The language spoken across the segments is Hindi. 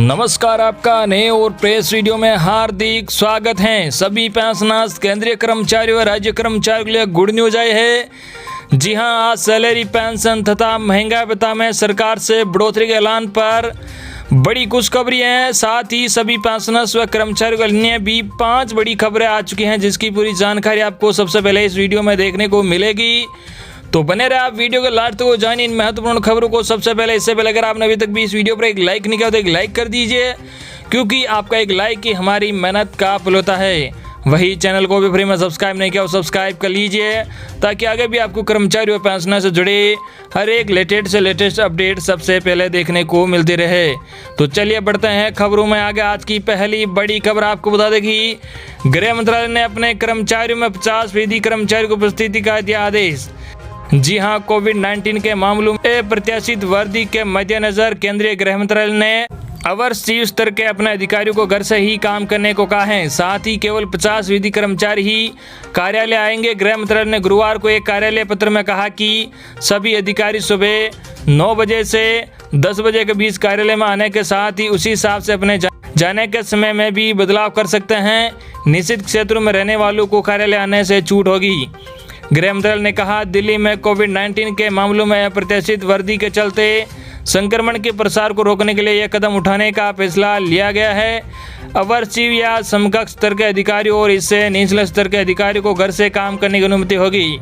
नमस्कार, आपका नए और प्रेस वीडियो में हार्दिक स्वागत है। सभी पेंशनर्स, केंद्रीय कर्मचारियों और राज्य कर्मचारियों के लिए गुड न्यूज आई है। जी हां, आज सैलरी, पेंशन तथा महंगाई भत्ता में सरकार से बढ़ोतरी के ऐलान पर बड़ी खुशखबरी है। साथ ही सभी पेंशनर्स व कर्मचारियों के लिए भी 5 बड़ी खबरें आ चुकी हैं, जिसकी पूरी जानकारी आपको सबसे पहले इस वीडियो में देखने को मिलेगी। तो बने रहे आप वीडियो के लास्ट तक, जानिए इन महत्वपूर्ण खबरों को सबसे पहले। इससे पहले अगर आपने अभी तक भी इस वीडियो पर एक लाइक नहीं किया तो एक लाइक कर दीजिए, क्योंकि आपका एक लाइक ही हमारी मेहनत का फल होता है। वही चैनल को भी फ्री में सब्सक्राइब नहीं किया और सब्सक्राइब कर लीजिए, ताकि आगे भी आपको कर्मचारी और पेंशनर से जुड़े हर एक लेटेस्ट अपडेट सबसे पहले देखने को मिलती रहे। तो चलिए बढ़ते हैं खबरों में आगे। आज की पहली बड़ी खबर आपको बता दें कि गृह मंत्रालय ने अपने कर्मचारियों में 50% कर्मचारियों को उपस्थिति का दिया आदेश। जी हां, कोविड-19 के मामलों में प्रत्याशित वृद्धि के मद्देनजर केंद्रीय गृह मंत्रालय ने अवर स्तर के अपने अधिकारियों को घर से ही काम करने को कहा है। साथ ही केवल 50% कर्मचारी ही कार्यालय आएंगे। गृह मंत्रालय ने गुरुवार को एक कार्यालय पत्र में कहा कि सभी अधिकारी सुबह 9 बजे से 10 बजे के बीच कार्यालय में आने के साथ ही उसी हिसाब से अपने जाने के समय में भी बदलाव कर सकते हैं। निश्चित क्षेत्रों में रहने वालों को कार्यालय आने से छूट होगी। गृह मंत्रालय ने कहा, दिल्ली में कोविड-19 के मामलों में अप्रत्याशित वृद्धि के चलते संक्रमण के प्रसार को रोकने के लिए यह कदम उठाने का फैसला लिया गया है। अवर चिव या समकक्ष स्तर के अधिकारियों और इससे निचले स्तर के अधिकारियों को घर से काम करने की अनुमति होगी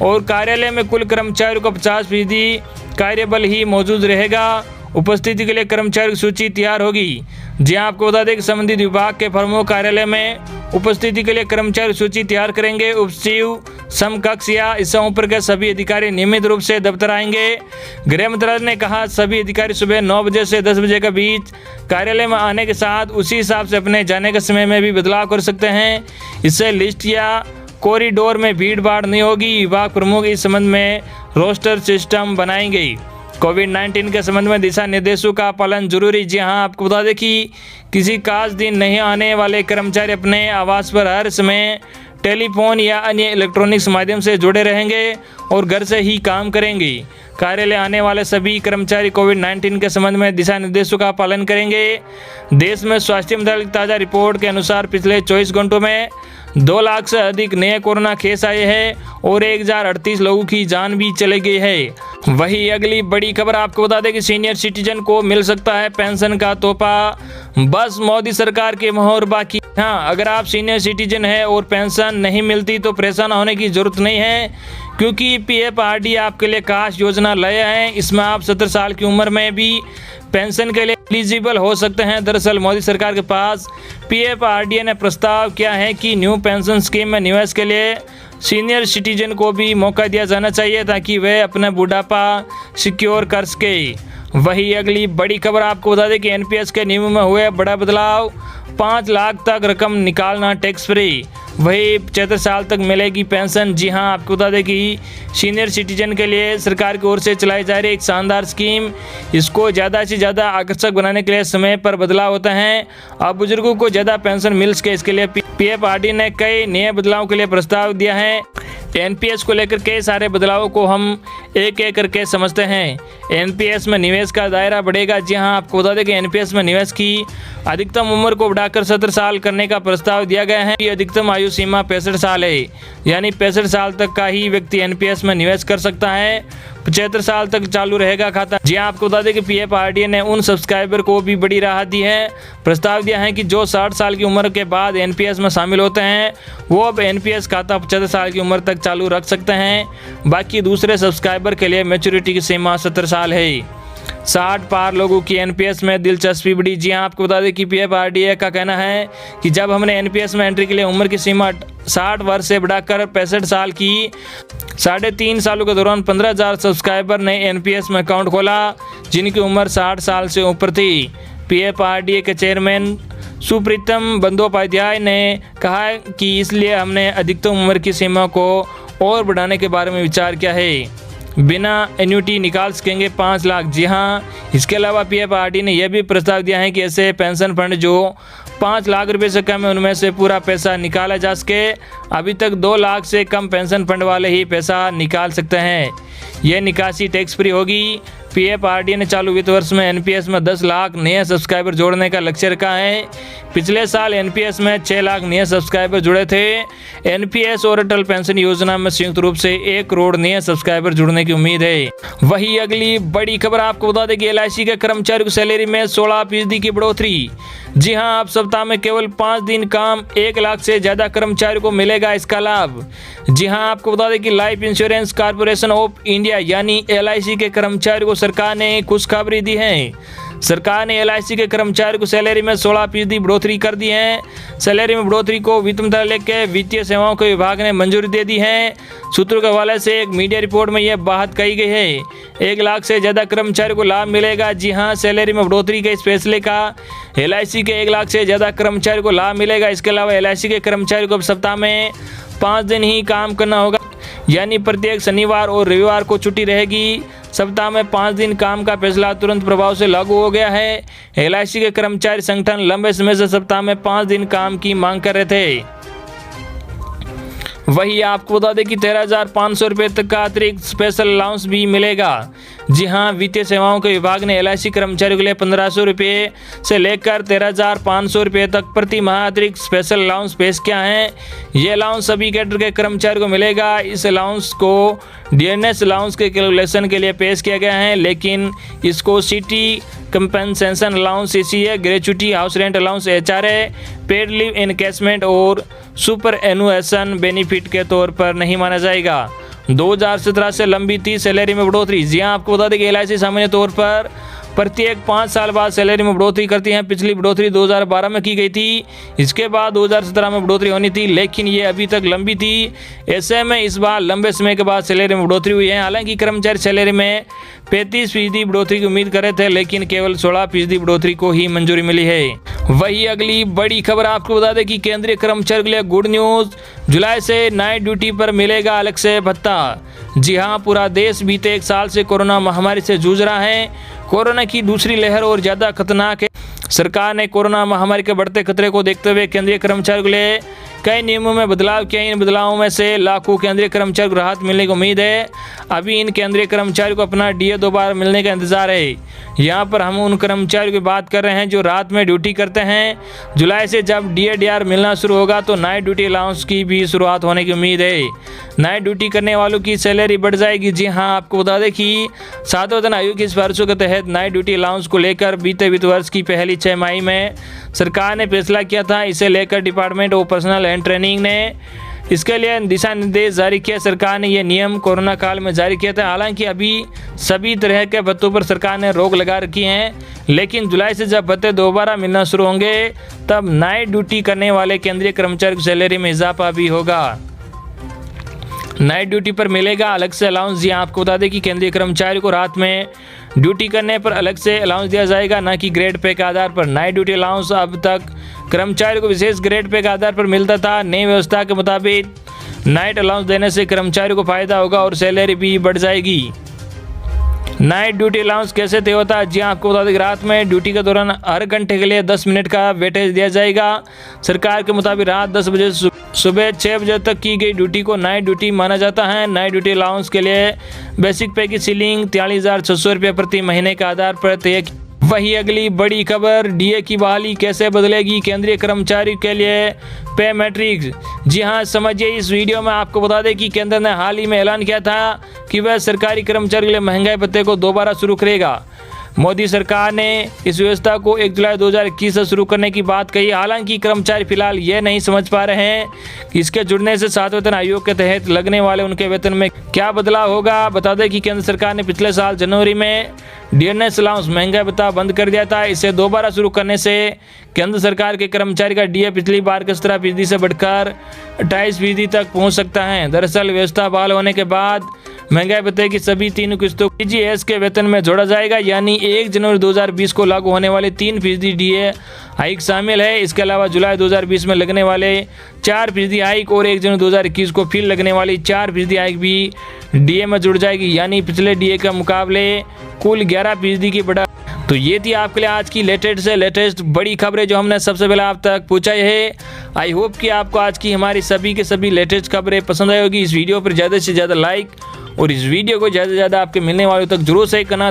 और कार्यालय में कुल कर्मचारियों का 50% कार्यबल ही मौजूद रहेगा। उपस्थिति के लिए कर्मचारी की सूची तैयार होगी। जी आपको बता दें कि संबंधित विभाग के प्रमुख कार्यालय में उपस्थिति के लिए कर्मचारी सूची तैयार करेंगे। उपसचिव, समकक्ष या इससे ऊपर के सभी अधिकारी नियमित रूप से दफ्तर आएंगे। गृह मंत्रालय ने कहा, सभी अधिकारी सुबह 9 बजे से 10 बजे के बीच कार्यालय में आने के साथ उसी हिसाब से अपने जाने के समय में भी बदलाव कर सकते हैं। इससे लिस्ट या कॉरिडोर में भीड़ भाड़ नहीं होगी। विभाग प्रमुख इस संबंध में रोस्टर सिस्टम बनाएंगे। कोविड-19 के संबंध में दिशा निर्देशों का पालन जरूरी। जी हां, आपको बता दें कि किसी खास दिन नहीं आने वाले कर्मचारी अपने आवास पर हर समय टेलीफोन या अन्य इलेक्ट्रॉनिक्स माध्यम से जुड़े रहेंगे और घर से ही काम करेंगे। कार्यालय आने वाले सभी कर्मचारी कोविड-19 के संबंध में दिशा निर्देशों का पालन करेंगे। देश में स्वास्थ्य मंत्रालय की ताज़ा रिपोर्ट के अनुसार पिछले 24 घंटों में 2 लाख से अधिक नए कोरोना केस आए हैं और 1038 लोगों की जान भी चली गई है। वही अगली बड़ी खबर आपको बता दें कि सीनियर सिटीजन को मिल सकता है पेंशन का तोहफा। बस मोदी सरकार की मोहर बाकी। हाँ, अगर आप सीनियर सिटीजन हैं और पेंशन नहीं मिलती तो परेशान होने की जरूरत नहीं है, क्योंकि PFRD आपके लिए खास योजना लाया है। इसमें आप 70 साल की उम्र में भी पेंशन के लिए एलिजिबल हो सकते हैं। दरअसल मोदी सरकार के पास PFRD ने प्रस्ताव किया है कि न्यू पेंशन स्कीम में निवेश के लिए सीनियर सिटीजन को भी मौका दिया जाना चाहिए, ताकि वे अपना बुढ़ापा सिक्योर कर सके। वही अगली बड़ी खबर आपको बता दें कि NPS के नियमों में हुए बड़ा बदलाव। 5 लाख तक रकम निकालना टैक्स फ्री। वही 75 साल तक मिलेगी पेंशन। जी हां, आपको बता दें कि सीनियर सिटीजन के लिए सरकार की ओर से चलाई जा रही एक शानदार स्कीम। इसको ज़्यादा से ज़्यादा आकर्षक बनाने के लिए समय पर बदलाव होता है। अब बुजुर्गों को ज़्यादा पेंशन मिल सके, इसके लिए PFRD ने कई नए बदलावों के लिए प्रस्ताव दिया है। NPS को लेकर कई सारे बदलावों को हम एक एक करके समझते हैं। NPS में निवेश का दायरा बढ़ेगा। जी हां, आपको बता दें कि NPS में निवेश की अधिकतम उम्र को बढ़ाकर 70 साल करने का प्रस्ताव दिया गया है। अधिकतम आयु सीमा 65 साल है, यानी 65 साल तक का ही व्यक्ति NPS में निवेश कर सकता है। 75 साल तक चालू रहेगा खाता। जी आपको बता दें कि PFRD ने उन सब्सक्राइबर को भी बड़ी राहत दी है। प्रस्ताव दिया है कि जो 60 साल की उम्र के बाद NPS में शामिल होते हैं, वो अब NPS खाता 75 साल की उम्र तक चालू रख सकते हैं। बाकी दूसरे सब्सक्राइबर के लिए मैच्योरिटी की सीमा 70 साल है। 60 पार लोगों की NPS में दिलचस्पी बढ़ी। जी हाँ, आपको बता दें कि PFRD का कहना है कि जब हमने NPS में एंट्री के लिए उम्र की सीमा 60 वर्ष से बढ़ाकर 65 साल की, 3.5 सालों के दौरान 15,000 सब्सक्राइबर ने NPS में अकाउंट खोला, जिनकी उम्र 60 साल से ऊपर थी। PFRD के चेयरमैन सुप्रीतम बंदोपाध्याय ने कहा कि इसलिए हमने अधिकतम उम्र की सीमा को और बढ़ाने के बारे में विचार किया है। बिना एन्युटी निकाल सकेंगे 5 लाख। जी हाँ, इसके अलावा PFRD ने यह भी प्रस्ताव दिया है कि ऐसे पेंशन फंड जो 5 लाख रुपए से कम है, उनमें से पूरा पैसा निकाला जा सके। अभी तक 2 लाख से कम पेंशन फंड वाले ही पैसा निकाल सकते हैं। यह निकासी टैक्स फ्री होगी। पीएफआरडीए ने चालू वित्त वर्ष में एनपीएस में 10 लाख नए सब्सक्राइबर जोड़ने का लक्ष्य रखा है। पिछले साल एनपीएस में 6 लाख नए सब्सक्राइबर जुड़े थे। एनपीएस और अटल पेंशन योजना में संयुक्त रूप से 1 करोड़ नए सब्सक्राइबर जुड़ने की उम्मीद है। वही अगली बड़ी खबर आपको बता दें कि एलआईसी के कर्मचारियों की सैलरी में 16% की बढ़ोतरी। जी हां, अब सप्ताह में केवल 5 दिन काम 1 लाख से ज्यादा कर्मचारियों को मिलेगा इसका लाभ। जी हां, आपको बता दें कि life insurance corporation of India यानी एलआईसी के कर्मचारियों को सरकार ने खुशखबरी दी है। सरकार ने एलआईसी के कर्मचारियों को सैलरी में 16% बढ़ोतरी कर दी है। सैलरी में बढ़ोतरी को वित्त मंत्रालय के वित्तीय सेवाओं के विभाग ने मंजूरी दे दी है। सूत्रों के हवाले से एक मीडिया रिपोर्ट में यह बात कही गई है। 1 लाख से ज्यादा कर्मचारियों को लाभ मिलेगा। जी हां, सैलरी में बढ़ोतरी के इस फैसले का एलआईसी के 1 लाख से ज्यादा कर्मचारियों को लाभ मिलेगा। इसके अलावा एलआईसी के कर्मचारियों को अब सप्ताह में 5 दिन ही काम करना होगा, यानी प्रत्येक शनिवार और रविवार को छुट्टी रहेगी। सप्ताह में 5 दिन काम का फैसला तुरंत प्रभाव से लागू हो गया है। एलआईसी के कर्मचारी संगठन लंबे समय से सप्ताह में 5 दिन काम की मांग कर रहे थे। वही आपको बता दें कि 13,500 रुपये तक का अतिरिक्त स्पेशल अलाउंस भी मिलेगा। जी हां, वित्तीय सेवाओं के विभाग ने एलआईसी कर्मचारियों के लिए 1500 रुपये से लेकर 13,500 रुपये तक प्रति माह अतिरिक्त स्पेशल अलाउंस पेश किया है। ये अलाउंस सभी कैडर के कर्मचारियों को मिलेगा। इस अलाउंस को डीएनएस अलाउंस के कैलकुलेशन के लिए पेश किया गया है, लेकिन इसको city compensation allowance, CCA, gratuity, house rent allowance, HRA, paid leave encashment और सुपर एनुएशन बेनिफिट के तौर पर नहीं माना जाएगा। 2017 से लंबी थी सैलरी में बढ़ोतरी। जी हां, आपको बता दें कि एलआईसी सामान्य तौर पर प्रत्येक 5 साल बाद सैलरी में बढ़ोतरी करती हैं। पिछली बढ़ोतरी 2012 में की गई थी। इसके बाद 2017 में बढ़ोतरी होनी थी, लेकिन ये अभी तक लंबी थी। ऐसे में इस बार लंबे समय के बाद सैलरी में बढ़ोतरी हुई है। हालांकि कर्मचारी सैलरी में 35% बढ़ोतरी की उम्मीद कर रहे थे, लेकिन केवल 16% बढ़ोतरी को ही मंजूरी मिली है। वही अगली बड़ी खबर आपको बता दें कि केंद्रीय कर्मचारियों के लिए गुड न्यूज। जुलाई से नाइट ड्यूटी पर मिलेगा अलग से भत्ता। जी हां, पूरा देश बीते 1 साल से कोरोना महामारी से जूझ रहा है। कोरोना की दूसरी लहर और ज्यादा खतरनाक है। सरकार ने कोरोना महामारी के बढ़ते खतरे को देखते हुए केंद्रीय कर्मचारियों के लिए कई नियमों में बदलाव किए। इन बदलावों में से लाखों केंद्रीय कर्मचारियों को राहत मिलने की उम्मीद है। अभी इन केंद्रीय कर्मचारियों को अपना डीए दोबारा मिलने का इंतजार है। यहाँ पर हम उन कर्मचारियों की बात कर रहे हैं जो रात में ड्यूटी करते हैं। जुलाई से जब डीए मिलना शुरू होगा तो नाइट ड्यूटी अलाउंस की भी शुरुआत होने की उम्मीद है। नाइट ड्यूटी करने वालों की सैलरी बढ़ जाएगी। जी हाँ, आपको बता दें कि 7वें वेतन आयोग की सिफारिशों के तहत नाइट ड्यूटी अलाउंस को लेकर बीते वित्त वर्ष की पहली 6 माही में सरकार ने फैसला किया था। इसे लेकर department of personal and training ने इसके लिए दिशा निर्देश जारी किया। सरकार ने यह नियम कोरोना काल में जारी किया था। हालांकि अभी सभी तरह के भत्तों पर सरकार ने रोक लगा रखी है, लेकिन जुलाई से जब भत्ते दोबारा मिलना शुरू होंगे तब नाइट ड्यूटी करने वाले केंद्रीय कर्मचारी की सैलरी में इजाफा भी होगा। नाइट ड्यूटी पर मिलेगा अलग से अलाउंस। जी आपको बता दें कि केंद्रीय कर्मचारी को रात में ड्यूटी करने पर अलग से अलाउंस दिया जाएगा, न कि ग्रेड पे के आधार पर। नाइट ड्यूटी अलाउंस अब तक कर्मचारी को विशेष ग्रेड पे के आधार पर मिलता था। नई व्यवस्था के मुताबिक नाइट अलाउंस देने से कर्मचारी को फायदा होगा और सैलरी भी बढ़ जाएगी। नाइट ड्यूटी अलाउंस कैसे तय होता है? जी आपको बता दें कि रात में ड्यूटी के दौरान हर घंटे के लिए 10 मिनट का वेटेज दिया जाएगा। सरकार के मुताबिक रात 10 बजे सुबह 6 बजे तक की गई ड्यूटी को नाइट ड्यूटी माना जाता है। नाइट ड्यूटी अलाउंस के लिए बेसिक पे की सीलिंग 43,600 रुपये प्रति महीने के आधार पर तय। वही अगली बड़ी खबर, डीए की बहाली कैसे बदलेगी केंद्रीय कर्मचारी के लिए पे मैट्रिक्स। जी हां, समझिए इस वीडियो में। आपको बता दें कि केंद्र ने हाल ही में ऐलान किया था कि वह सरकारी कर्मचारी के लिए महंगाई भत्ते को दोबारा शुरू करेगा। मोदी सरकार ने इस व्यवस्था को 1 जुलाई 2021 से शुरू करने की बात कही। हालांकि कर्मचारी फिलहाल ये नहीं समझ पा रहे हैं कि इसके जुड़ने से 7वें वेतन आयोग के तहत लगने वाले उनके वेतन में क्या बदलाव होगा। बता दें कि केंद्र सरकार ने पिछले साल जनवरी में डीएनएस अलाउंस महंगाई भत्ता बंद कर दिया था। इसे दोबारा शुरू करने से केंद्र सरकार के कर्मचारी का डीए पिछली बार के 17% से बढ़कर 28% तक पहुंच सकता है। दरअसल व्यवस्था बहाल होने के बाद महंगाई भत्ते की सभी 3 किस्तों टीजीएस के वेतन में जोड़ा जाएगा, यानी 1 जनवरी 2020 को लागू होने वाले 3% डीए हाइक शामिल है। इसके अलावा जुलाई 2020 में लगने वाले 4% हाइक और 1 जनवरी 2021 को फिर लगने वाली 4% हाइक भी डीए में जुड़ जाएगी, यानी पिछले डीए के मुकाबले कुल 11% की बढ़ा। तो ये थी आपके लिए आज की लेटेस्ट बड़ी खबरें जो हमने सबसे पहले आप तक पहुंचाई है। आई होप कि आपको आज की हमारी सभी के सभी लेटेस्ट खबरें पसंद आई होगी। इस वीडियो पर ज़्यादा से ज़्यादा लाइक और इस वीडियो को ज़्यादा से ज़्यादा आपके मिलने वालों तक जरूर शेयर करना।